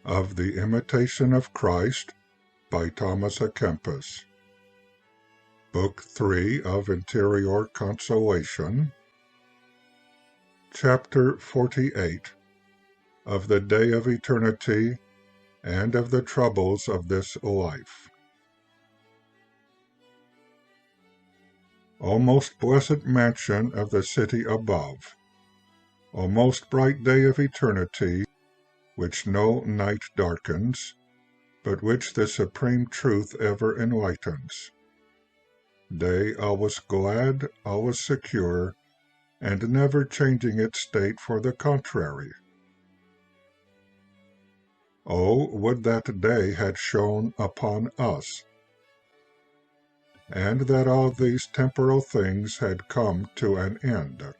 of the Imitation of Christ by Thomas à Kempis. Book 3 of Interior Consolation. Chapter 48 of the Day of Eternity and of the Troubles of this Life. O most blessed mansion of the city above, O most bright day of eternity, which no night darkens, but which the supreme truth ever enlightens. Day always glad, always secure, and never changing its state for the contrary. Oh, would that day had shone upon us, and that all these temporal things had come to an end.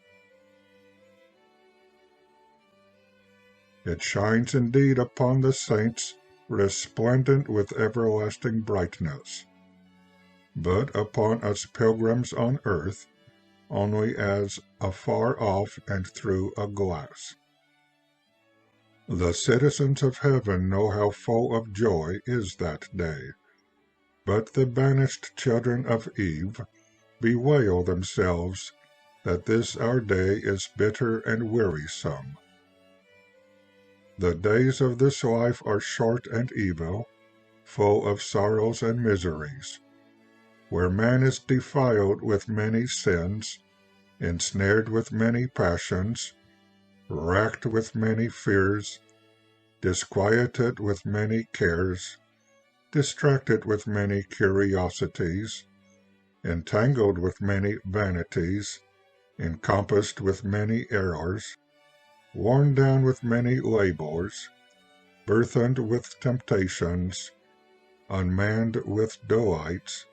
It shines indeed upon the saints, resplendent with everlasting brightness, but upon us pilgrims on earth, only as afar off and through a glass. The citizens of heaven know how full of joy is that day, but the banished children of Eve bewail themselves that this our day is bitter and wearisome. The days of this life are short and evil, full of sorrows and miseries, where man is defiled with many sins, ensnared with many passions, racked with many fears, disquieted with many cares, distracted with many curiosities, entangled with many vanities, encompassed with many errors, worn down with many labors, burthened with temptations, unmanned with delights,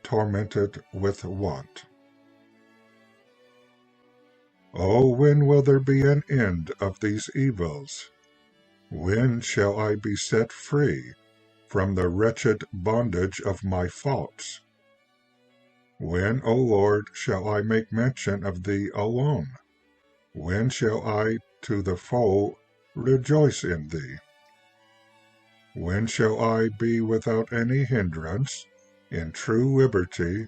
tormented with want. Oh, when will there be an end of these evils? When shall I be set free from the wretched bondage of my faults? When, O Lord, shall I make mention of Thee alone? When shall I to the full rejoice in Thee? When shall I be without any hindrance, in true liberty,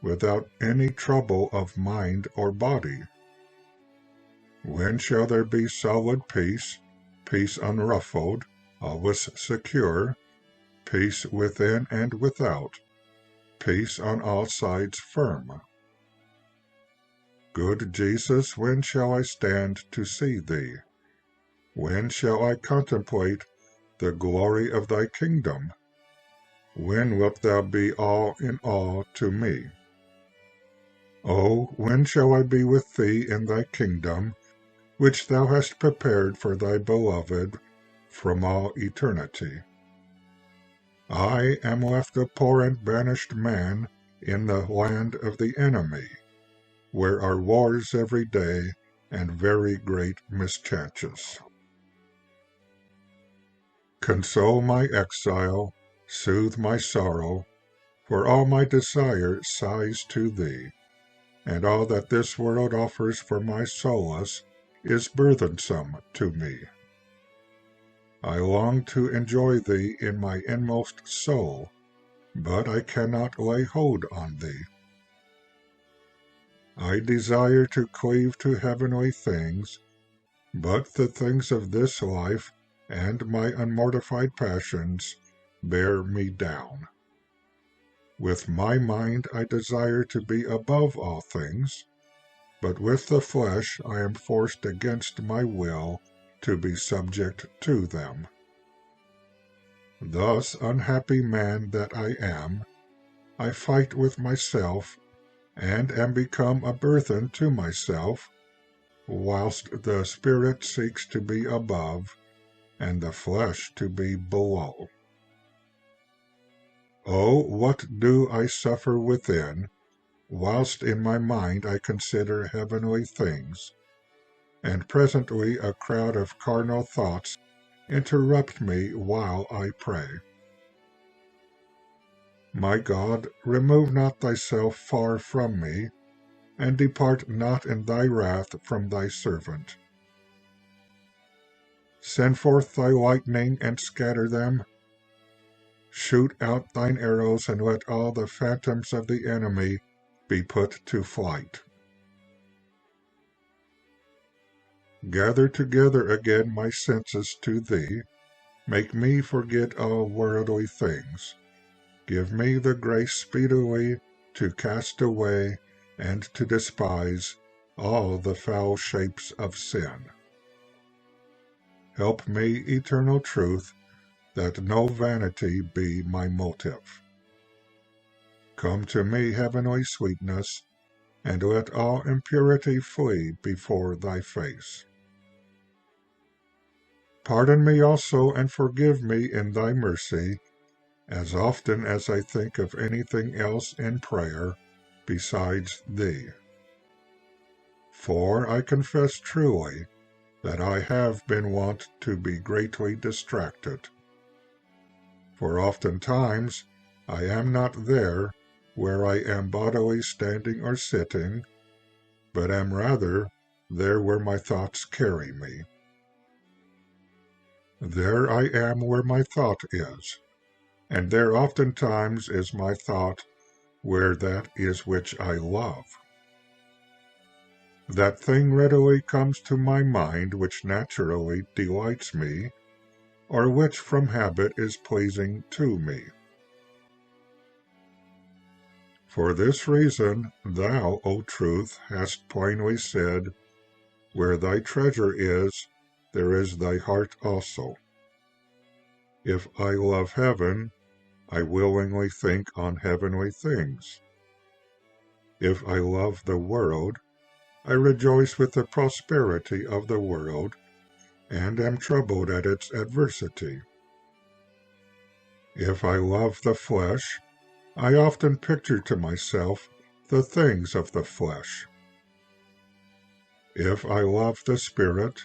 without any trouble of mind or body? When shall there be solid peace, peace unruffled, always secure, peace within and without, peace on all sides firm? Good Jesus, when shall I stand to see Thee? When shall I contemplate the glory of Thy kingdom? When wilt Thou be all in all to me? Oh, when shall I be with Thee in Thy kingdom, which Thou hast prepared for Thy beloved from all eternity? I am left a poor and banished man in the land of the enemy, where are wars every day and very great mischances. Console my exile, soothe my sorrow, for all my desire sighs to Thee, and all that this world offers for my solace is burthensome to me. I long to enjoy Thee in my inmost soul, but I cannot lay hold on Thee. I desire to cleave to heavenly things, but the things of this life and my unmortified passions bear me down. With my mind I desire to be above all things, but with the flesh I am forced against my will to be subject to them. Thus, unhappy man that I am, I fight with myself, and am become a burthen to myself, whilst the spirit seeks to be above, and the flesh to be below. Oh, what do I suffer within, whilst in my mind I consider heavenly things, and presently a crowd of carnal thoughts interrupt me while I pray. My God, remove not Thyself far from me, and depart not in Thy wrath from Thy servant. Send forth thy lightning, and scatter them. Shoot out thine arrows, and let all the phantoms of the enemy be put to flight. Gather together again my senses to thee. Make me forget all worldly things. Give me the grace speedily to cast away and to despise all the foul shapes of sin. Help me, eternal truth, that no vanity be my motive. Come to me, heavenly sweetness, and let all impurity flee before thy face. Pardon me also, and forgive me in thy mercy, as often as I think of anything else in prayer besides thee. For I confess truly that I have been wont to be greatly distracted. For oftentimes I am not there where I am bodily standing or sitting, but am rather there where my thoughts carry me. There I am where my thought is, and there oftentimes is my thought where that is which I love. That thing readily comes to my mind which naturally delights me, or which from habit is pleasing to me. For this reason thou, O Truth, hast plainly said, Where thy treasure is, there is thy heart also. If I love heaven, I willingly think on heavenly things. If I love the world, I rejoice with the prosperity of the world, and am troubled at its adversity. If I love the flesh, I often picture to myself the things of the flesh. If I love the Spirit,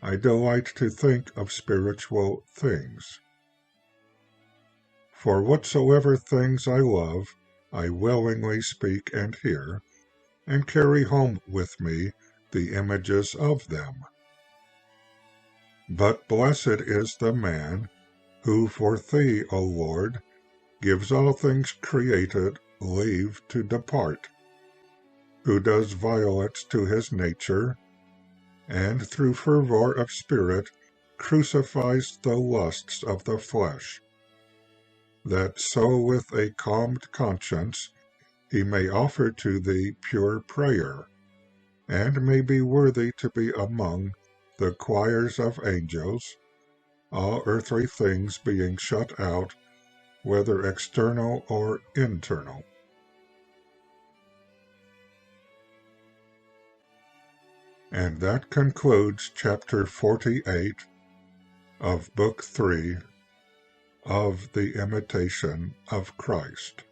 I delight to think of spiritual things. For whatsoever things I love, I willingly speak and hear, and carry home with me the images of them. But blessed is the man who for thee, O Lord, gives all things created leave to depart, who does violence to his nature, and through fervor of spirit crucifies the lusts of the flesh, that so with a calmed conscience he may offer to thee pure prayer, and may be worthy to be among the choirs of angels, all earthly things being shut out, whether external or internal. And that concludes chapter 48 of Book 3 of the Imitation of Christ.